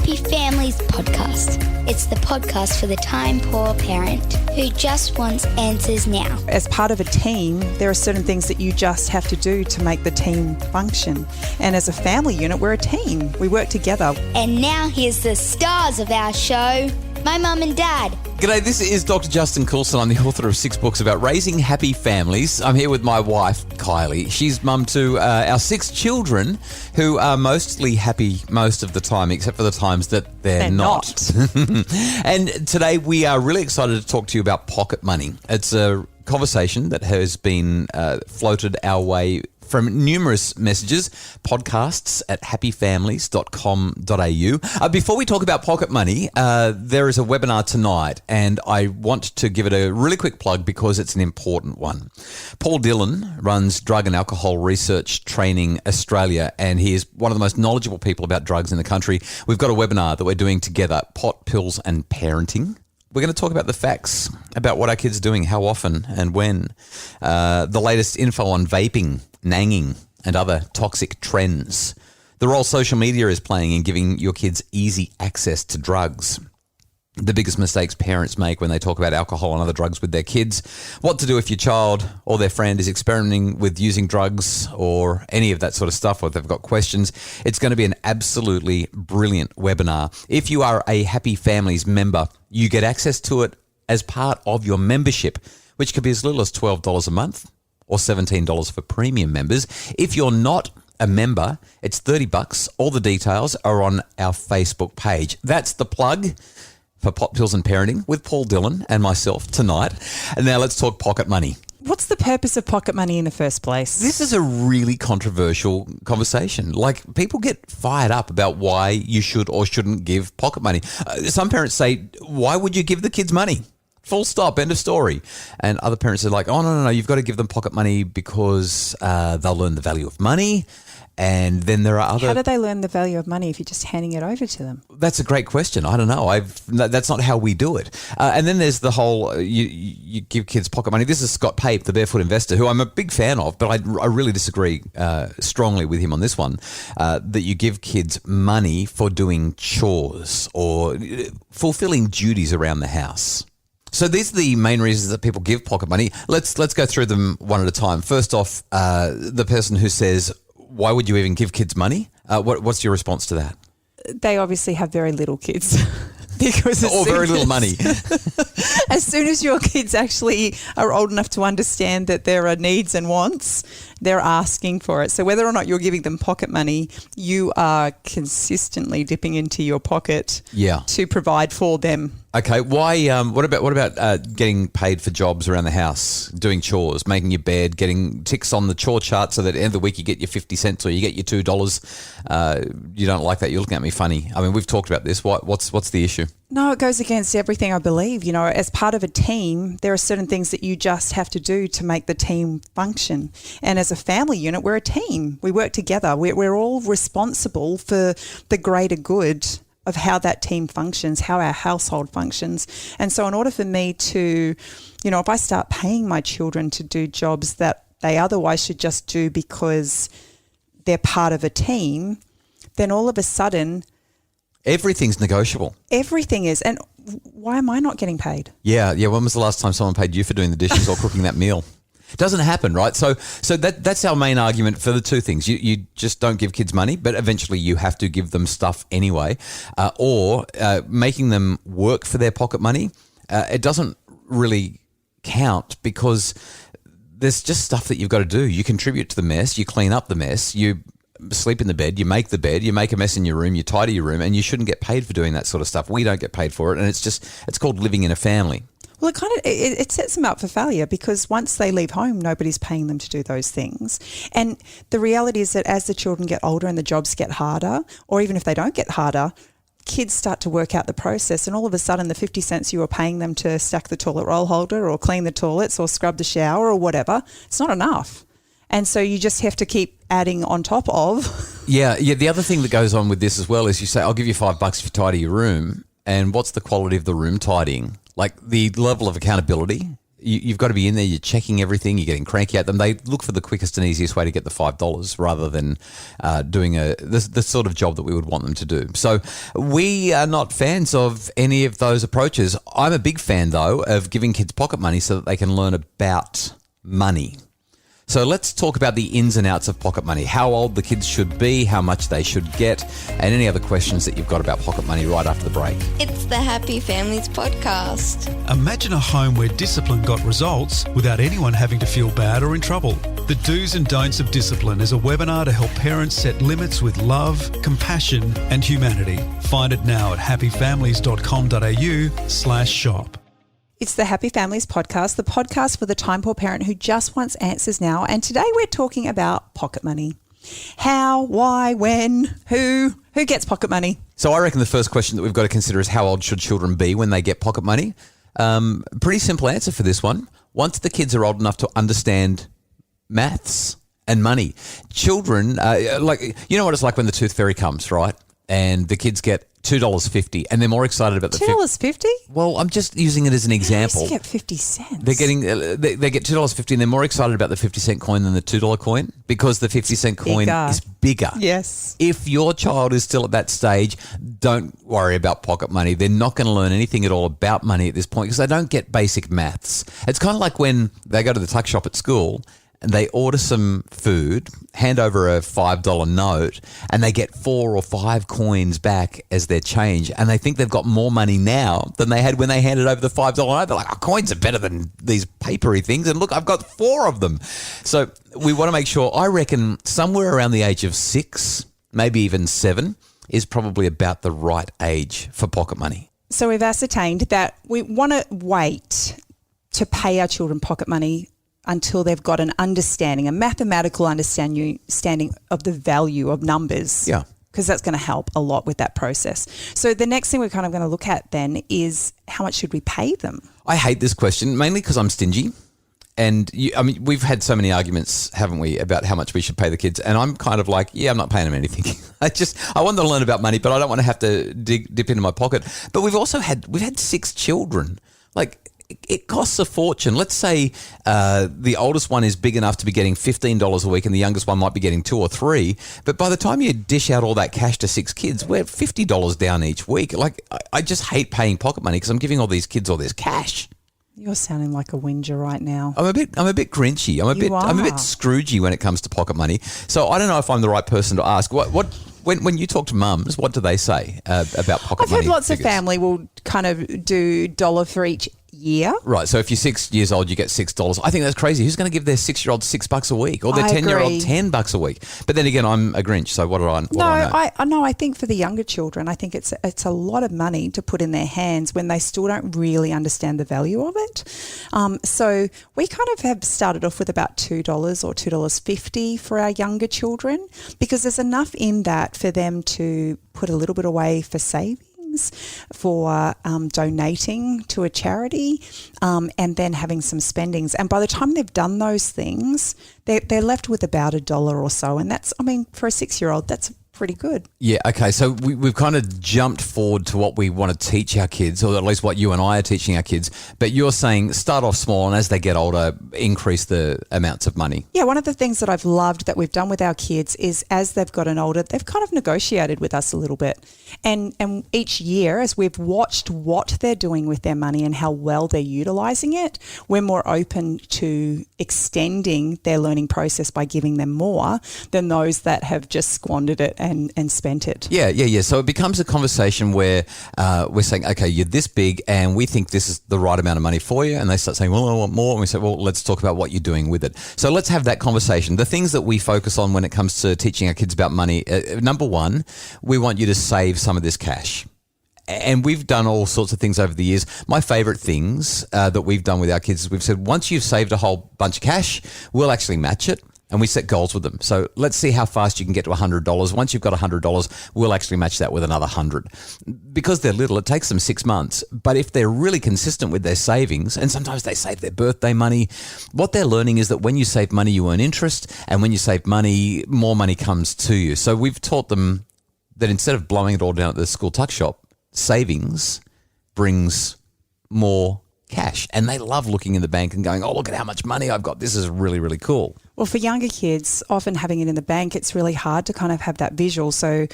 Happy Families podcast. It's the podcast for the time-poor parent who just wants answers now. As part of a team, there are certain things that you just have to do to make the team function. And as a family unit, we're a team. We work together. And now here's the stars of our show, my mum and dad. G'day, this is Dr. Justin Coulson. I'm the author of 6 books about raising happy families. I'm here with my wife, Kylie. She's mum to our 6 children who are mostly happy most of the time, except for the times that they're not. And today we are really excited to talk to you about pocket money. It's a conversation that has been floated our way from numerous messages, podcasts at happyfamilies.com.au. Before we talk about pocket money, there is a webinar tonight, and I want to give it a really quick plug because it's an important one. Paul Dillon runs Drug and Alcohol Research Training Australia, and he is one of the most knowledgeable people about drugs in the country. We've got a webinar that we're doing together, Pot, Pills and Parenting. We're going to talk about the facts about what our kids are doing, how often and when, the latest info on vaping, nanging and other toxic trends, the role social media is playing in giving your kids easy access to drugs, the biggest mistakes parents make when they talk about alcohol and other drugs with their kids, what to do if your child or their friend is experimenting with using drugs or any of that sort of stuff, or if they've got questions. It's going to be an absolutely brilliant webinar. If you are a Happy Families member, you get access to it as part of your membership, which could be as little as $12 a month or $17 for premium members. If you're not a member, it's $30. All the details are on our Facebook page. That's the plug for Pot, Pills and Parenting with Paul Dillon and myself tonight. And now let's talk pocket money. What's the purpose of pocket money in the first place? This is a really controversial conversation. Like, people get fired up about why you should or shouldn't give pocket money. Some parents say, why would you give the kids money? Full stop, end of story. And other parents are like, oh, no, you've got to give them pocket money because they'll learn the value of money. And then there are other... How do they learn the value of money if you're just handing it over to them? That's a great question. I don't know. That's not how we do it. And then there's the whole, you give kids pocket money. This is Scott Pape, the Barefoot Investor, who I'm a big fan of, but I really disagree strongly with him on this one, that you give kids money for doing chores or fulfilling duties around the house. So these are the main reasons that people give pocket money. Let's go through them one at a time. First off, the person who says, why would you even give kids money? What's your response to that? They obviously have very little kids. Because very little money. As soon as your kids actually are old enough to understand that there are needs and wants, they're asking for it. So whether or not you're giving them pocket money, you are consistently dipping into your pocket to provide for them. Okay. Why? What about getting paid for jobs around the house, doing chores, making your bed, getting ticks on the chore chart so that at the end of the week you get your 50 cents or you get your $2? You don't like that? You're looking at me funny. I mean, we've talked about this. What's the issue? No, it goes against everything I believe. You know, as part of a team, there are certain things that you just have to do to make the team function. And as a family unit, we're a team. We work together. We're all responsible for the greater good of how that team functions, how our household functions. And so in order for me to, you know, if I start paying my children to do jobs that they otherwise should just do because they're part of a team, then all of a sudden... Everything's negotiable. Everything is. And why am I not getting paid? Yeah. When was the last time someone paid you for doing the dishes or cooking that meal? It doesn't happen, right? So that's our main argument for the two things. You just don't give kids money, but eventually you have to give them stuff anyway, or making them work for their pocket money. It doesn't really count because there's just stuff that you've got to do. You contribute to the mess, you clean up the mess, you sleep in the bed, you make the bed, you make a mess in your room, you tidy your room, and you shouldn't get paid for doing that sort of stuff. We don't get paid for it, and it's called living in a family. Well, it sets them up for failure because once they leave home, nobody's paying them to do those things. And the reality is that as the children get older and the jobs get harder, or even if they don't get harder, kids start to work out the process, and all of a sudden the 50 cents you were paying them to stack the toilet roll holder or clean the toilets or scrub the shower or whatever, it's not enough. And so you just have to keep adding on top of. Yeah. The other thing that goes on with this as well is you say, I'll give you $5 if you tidy your room. And what's the quality of the room tidying? Like the level of accountability you've got to be in there, you're checking everything, you're getting cranky at them. They look for the quickest and easiest way to get the $5 rather than doing the sort of job that we would want them to do. So we are not fans of any of those approaches. I'm a big fan, though, of giving kids pocket money so that they can learn about money. So let's talk about the ins and outs of pocket money, how old the kids should be, how much they should get, and any other questions that you've got about pocket money right after the break. It's the Happy Families Podcast. Imagine a home where discipline got results without anyone having to feel bad or in trouble. The Do's and Don'ts of Discipline is a webinar to help parents set limits with love, compassion, and humanity. Find it now at happyfamilies.com.au/shop. It's the Happy Families Podcast, the podcast for the time poor parent who just wants answers now. And today we're talking about pocket money. How, why, when, who gets pocket money? So I reckon the first question that we've got to consider is how old should children be when they get pocket money? Pretty simple answer for this one. Once the kids are old enough to understand maths and money. Children, you know what it's like when the tooth fairy comes, right? And the kids get $2.50 and they're more excited about the $2.50? Well, I'm just using it as an example. You get 50 cents. They're getting they get $2.50 and they're more excited about the 50-cent coin than the $2 coin because the 50-cent coin is bigger. Yes. If your child is still at that stage, don't worry about pocket money. They're not going to learn anything at all about money at this point because they don't get basic maths. It's kind of like when they go to the tuck shop at school and they order some food, hand over a $5 note, and they get 4 or 5 coins back as their change. And they think they've got more money now than they had when they handed over the $5 note. They're like, oh, coins are better than these papery things. And look, I've got 4 of them. So we want to make sure, I reckon somewhere around the age of 6, maybe even 7, is probably about the right age for pocket money. So we've ascertained that we want to wait to pay our children pocket money until they've got an understanding, a mathematical understanding of the value of numbers. Yeah. Because that's going to help a lot with that process. So the next thing we're kind of going to look at then is how much should we pay them? I hate this question, mainly because I'm stingy. And we've had so many arguments, haven't we, about how much we should pay the kids. And I'm kind of like, yeah, I'm not paying them anything. I want them to learn about money, but I don't want to have to dip into my pocket. But we've had 6 children. Like, it costs a fortune. Let's say the oldest one is big enough to be getting $15 a week and the youngest one might be getting 2 or 3. But by the time you dish out all that cash to 6 kids, we're $50 down each week. Like, I just hate paying pocket money because I'm giving all these kids all this cash. You're sounding like a whinger right now. I'm a bit grinchy. I'm a bit Scroogey when it comes to pocket money. So I don't know if I'm the right person to ask. When you talk to mums, what do they say about pocket money? I've heard lots figures? of family will kind of do $1 for each year. Right. So if you're 6 years old, you get $6. I think that's crazy. Who's going to give their 6-year-old $6 a week or their 10-year-old $10 a week? But then again, I'm a Grinch. So what do I know? I think for the younger children, I think it's a lot of money to put in their hands when they still don't really understand the value of it. So we kind of have started off with about $2 or $2.50 for our younger children because there's enough in that for them to put a little bit away for savings, for donating to a charity, and then having some spendings. And by the time they've done those things, they're left with about $1 or so. And that's, for a 6-year-old, that's pretty good. Yeah, okay. So we've kind of jumped forward to what we want to teach our kids, or at least what you and I are teaching our kids. But you're saying start off small and as they get older, increase the amounts of money. Yeah, one of the things that I've loved that we've done with our kids is as they've gotten older, they've kind of negotiated with us a little bit. And each year, as we've watched what they're doing with their money and how well they're utilising it, we're more open to extending their learning process by giving them more than those that have just squandered it and spent it. Yeah. So it becomes a conversation where we're saying, okay, you're this big and we think this is the right amount of money for you. And they start saying, well, I want more. And we say, well, let's talk about what you're doing with it. So let's have that conversation. The things that we focus on when it comes to teaching our kids about money, number one, we want you to save some of this cash. And we've done all sorts of things over the years. My favourite things that we've done with our kids is we've said, once you've saved a whole bunch of cash, we'll actually match it. And we set goals with them. So let's see how fast you can get to $100. Once you've got $100, we'll actually match that with another 100. Because they're little, it takes them 6 months. But if they're really consistent with their savings, and sometimes they save their birthday money, what they're learning is that when you save money, you earn interest. And when you save money, more money comes to you. So we've taught them that instead of blowing it all down at the school tuck shop, savings brings more cash. And they love looking in the bank and going, oh, look at how much money I've got. This is really, really cool. Well, for younger kids, often having it in the bank, it's really hard to kind of have that visual. So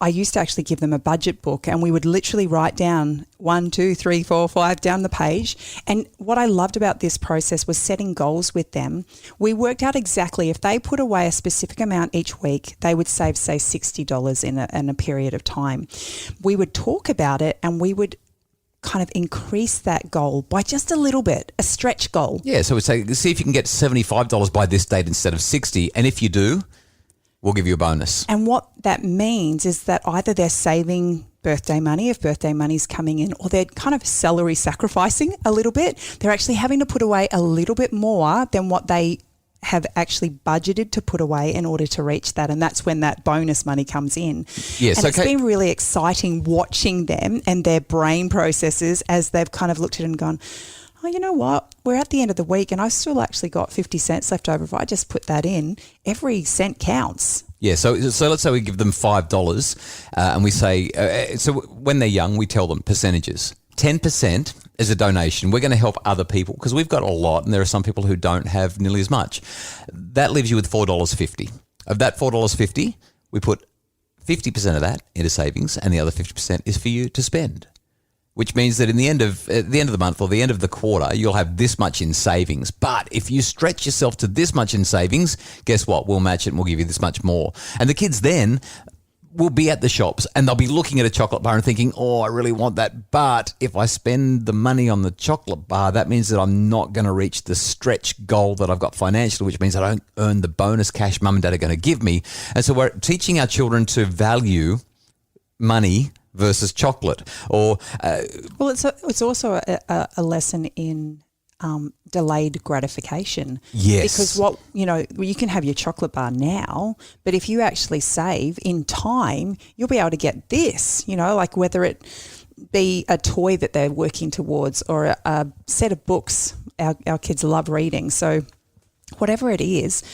I used to actually give them a budget book, and we would literally write down 1, 2, 3, 4, 5 down the page. And what I loved about this process was setting goals with them. We worked out exactly if they put away a specific amount each week, they would save, say, $60 in a period of time. We would talk about it, and we would kind of increase that goal by just a little bit, a stretch goal. Yeah, so we'd say, see if you can get $75 by this date instead of 60, and if you do, we'll give you a bonus. And what that means is that either they're saving birthday money, if birthday money's coming in, or they're kind of salary sacrificing a little bit. They're actually having to put away a little bit more than what they have actually budgeted to put away in order to reach that. And that's when that bonus money comes in. Yes, and it's been really exciting watching them and their brain processes as they've kind of looked at it and gone, oh, you know what? We're at the end of the week and I've still actually got 50 cents left over. If I just put that in, every cent counts. Yeah, so let's say we give them $5 and we say, so when they're young, we tell them percentages. 10% is a donation. We're going to help other people because we've got a lot and there are some people who don't have nearly as much. That leaves you with $4.50. Of that $4.50, we put 50% of that into savings and the other 50% is for you to spend. Which means that at the end of the month or the end of the quarter, you'll have this much in savings. But if you stretch yourself to this much in savings, guess what? We'll match it and we'll give you this much more. And the kids then will be at the shops and they'll be looking at a chocolate bar and thinking, oh, I really want that. But if I spend the money on the chocolate bar, that means that I'm not going to reach the stretch goal that I've got financially, which means I don't earn the bonus cash mum and dad are going to give me. And so we're teaching our children to value money versus chocolate. Or well, it's also a lesson in delayed gratification. Yes. Because you can have your chocolate bar now, but if you actually save in time, you'll be able to get this, like whether it be a toy that they're working towards or a set of books. Our kids love reading. So whatever it is,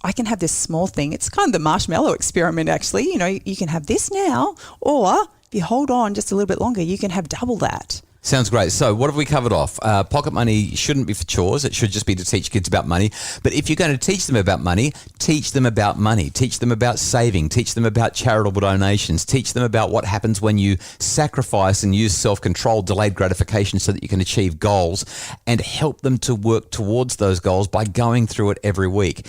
I can have this small thing. It's kind of the marshmallow experiment, actually. You can have this now, or if you hold on just a little bit longer, you can have double that. Sounds great. So what have we covered off? Pocket money shouldn't be for chores. It should just be to teach kids about money. But if you're going to teach them about money, teach them about money. Teach them about saving. Teach them about charitable donations. Teach them about what happens when you sacrifice and use self-control, delayed gratification so that you can achieve goals, and help them to work towards those goals by going through it every week.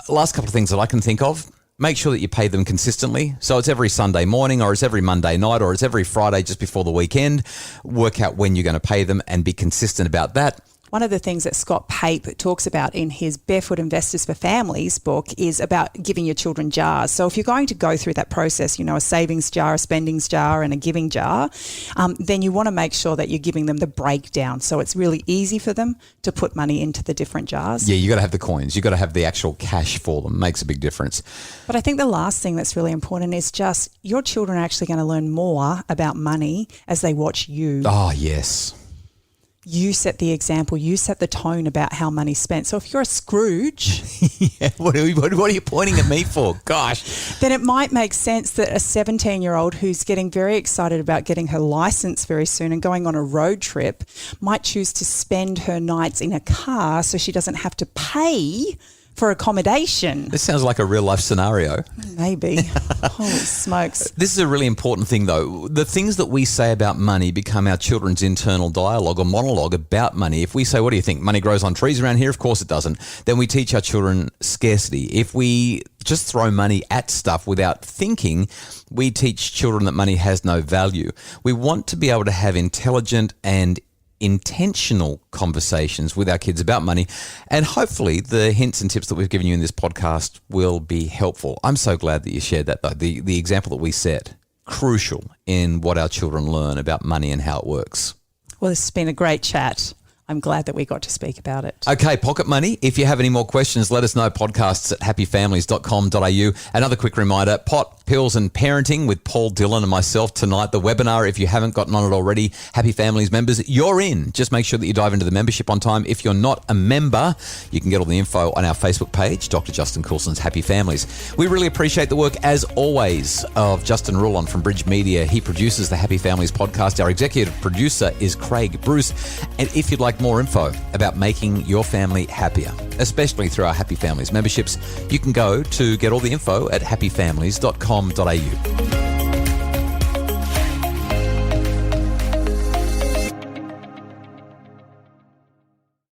Last couple of things that I can think of. Make sure that you pay them consistently. So it's every Sunday morning or it's every Monday night or it's every Friday just before the weekend. Work out when you're going to pay them and be consistent about that. One of the things that Scott Pape talks about in his Barefoot Investors for Families book is about giving your children jars. So if you're going to go through that process, a savings jar, a spendings jar and a giving jar, then you want to make sure that you're giving them the breakdown. So it's really easy for them to put money into the different jars. Yeah, you got to have the coins. You got to have the actual cash for them. Makes a big difference. But I think the last thing that's really important is just your children are actually going to learn more about money as they watch you. Oh, yes. You set the example, you set the tone about how money's spent. So if you're a Scrooge... Yeah, what are you pointing at me for? Gosh. Then it might make sense that a 17-year-old who's getting very excited about getting her license very soon and going on a road trip might choose to spend her nights in a car so she doesn't have to pay for accommodation. This sounds like a real life scenario. Maybe. Holy smokes. This is a really important thing though. The things that we say about money become our children's internal dialogue or monologue about money. If we say, what do you think? Money grows on trees around here? Of course it doesn't. Then we teach our children scarcity. If we just throw money at stuff without thinking, we teach children that money has no value. We want to be able to have intelligent and intentional conversations with our kids about money, and hopefully the hints and tips that we've given you in this podcast will be helpful. I'm so glad that you shared that though. The example that we set, crucial in what our children learn about money and how it works. Well, this has been a great chat. I'm glad that we got to speak about it. Okay, Pocket Money. If you have any more questions, let us know. Podcasts at happyfamilies.com.au. Another quick reminder, Pot, Pills and Parenting with Paul Dillon and myself tonight. The webinar, if you haven't gotten on it already, Happy Families members, you're in. Just make sure that you dive into the membership on time. If you're not a member, you can get all the info on our Facebook page, Dr. Justin Coulson's Happy Families. We really appreciate the work, as always, of Justin Rulon from Bridge Media. He produces the Happy Families podcast. Our executive producer is Craig Bruce. And if you'd like more info about making your family happier, especially through our Happy Families memberships, you can go to get all the info at happyfamilies.com.au.